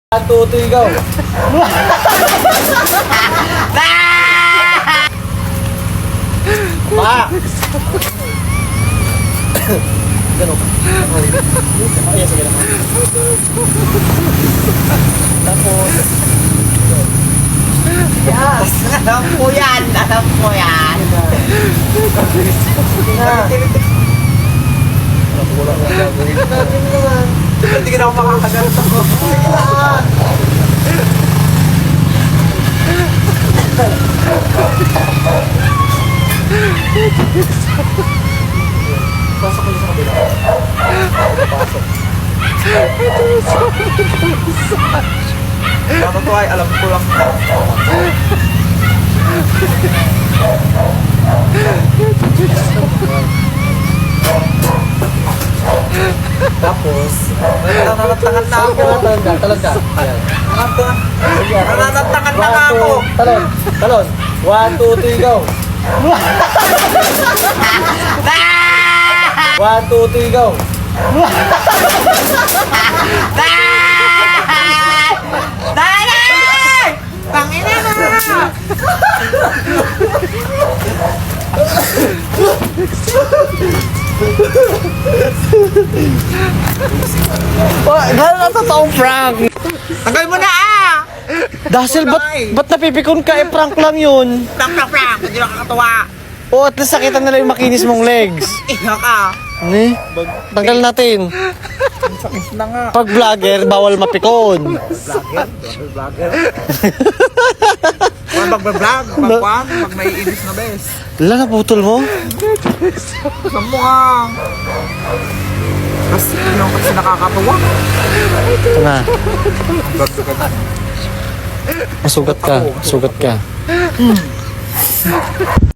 Tutoy ikaw. Pa! Ganun. Ay, sige lang. Tapos, Yes! Alam ko yan! Alam ko yan! wala na gagawin. Hindi ka na ako makakagal sa ko. Pasok ko sa kabila. Pasok. Totoo ay alam ko lang na. Tapos, Nananatangan na ako. talon ka. Ayan. Nananatangan na nga ako. Talon. 1, 2, 3, go. 1, 2, 3, go. Dali! Tangina na! Gano'n na totoong prank. Tagal mo na ah! Dahil ba't napipikon ka? Prank lang yun. Prank! Hindi na kakatawa. O at least nakita nila yung makinis mong legs. Iha ka. Ano tanggal natin. Sakit na nga. Pag vlogger, bawal mapikon. Vlogger. Pag mag-vlog, pag naiinis na bes. Wala, naputol mo? Saan mo ka? Kasi yung kasi nakakatawa. Ito na. Masugat ka. Sugat ka.